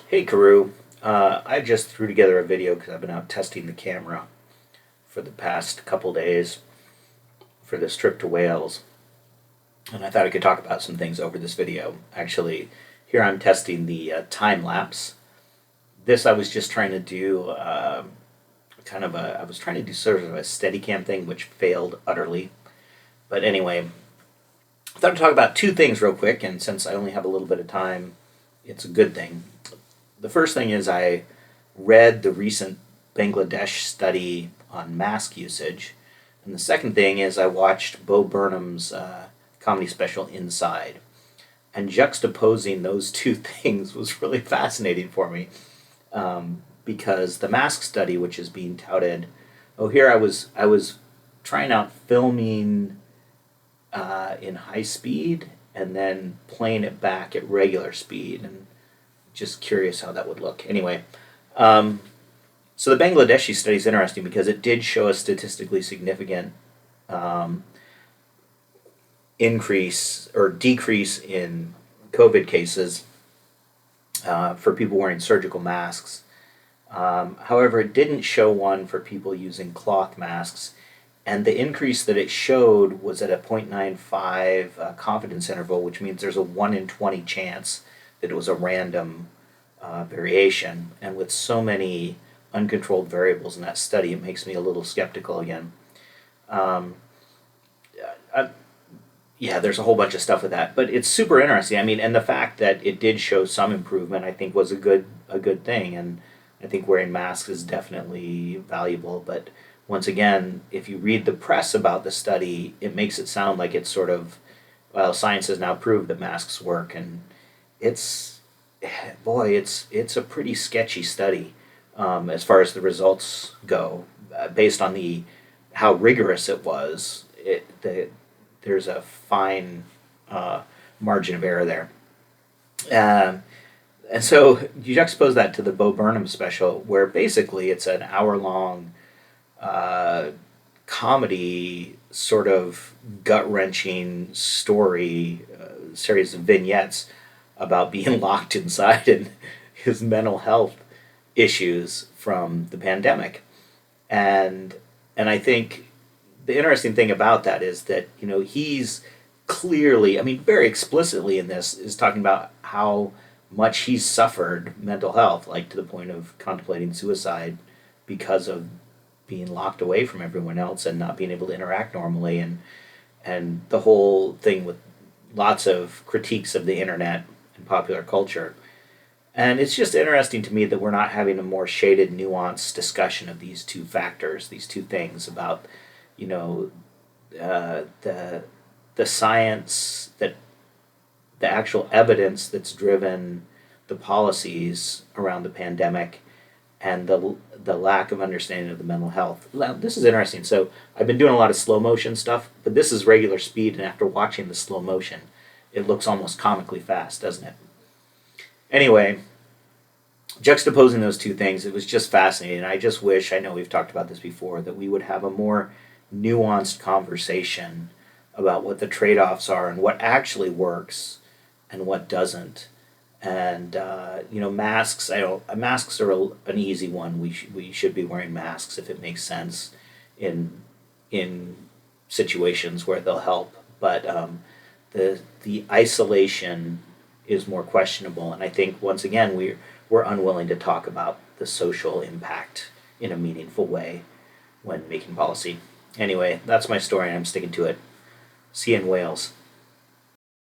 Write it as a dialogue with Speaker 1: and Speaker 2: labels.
Speaker 1: Hey, Karu. I just threw together a video because I've been out testing the camera for the past couple days for this trip to Wales. And I thought I could talk about some things over this video. Actually, here I'm testing the time lapse. This I was just trying to do I was trying to do sort of a steady cam thing, which failed utterly. But anyway, I thought I'd talk about two things real quick, and since I only have a little bit of time, it's a good thing. The first thing is I read the recent Bangladesh study on mask usage. And the second thing is I watched Bo Burnham's comedy special Inside. And juxtaposing those two things was really fascinating for me because the mask study, which is being touted, here I was trying out filming in high speed and then playing it back at regular speed, and just curious how that would look. Anyway, um, so the Bangladeshi study is interesting because it did show a statistically significant um, increase or decrease in COVID cases for people wearing surgical masks. However, it didn't show one for people using cloth masks, and the increase that it showed was at a 0.95 confidence interval, which means there's a 1 in 20 chance that it was a random variation. And with so many uncontrolled variables in that study, it makes me a little skeptical again. Um, I, yeah, there's a whole bunch of stuff with that, but it's super interesting. I mean, and the fact that it did show some improvement, I think, was a good thing. And I think wearing masks is definitely valuable. But once again, if you read the press about the study, it makes it sound like it's sort of, well, science has now proved that masks work, and it's boy, it's a pretty sketchy study as far as the results go, based on the how rigorous it was. There's a fine uh, margin of error there. Um, and so you juxtapose that to the Bo Burnham special, where basically it's an hour long uh, comedy, sort of gut wrenching story, series of vignettes about being locked inside and his mental health issues from the pandemic. And I think the interesting thing about that is that he's clearly, I mean, very explicitly in this, is talking about how much he's suffered mental health, like to the point of contemplating suicide because of being locked away from everyone else and not being able to interact normally, and the whole thing with lots of critiques of the internet and popular culture. And it's just interesting to me that we're not having a more shaded, nuanced discussion of these two factors, these two things about, you know, the science, that the actual evidence that's driven the policies around the pandemic, and the lack of understanding of the mental health. Now, this is interesting. So I've been doing a lot of slow motion stuff, but this is regular speed, and after watching the slow motion, it looks almost comically fast, doesn't it? Anyway, juxtaposing those two things, it was just fascinating. I just wish, I know we've talked about this before, that we would have a more nuanced conversation about what the trade offs are and what actually works and what doesn't. And masks. I don't. Masks are an easy one. We should be wearing masks if it makes sense in in situations where they'll help. But the isolation is more questionable, and I think once again we're unwilling to talk about the social impact in a meaningful way when making policy. Anyway, that's my story, and I'm sticking to it. See you in Wales.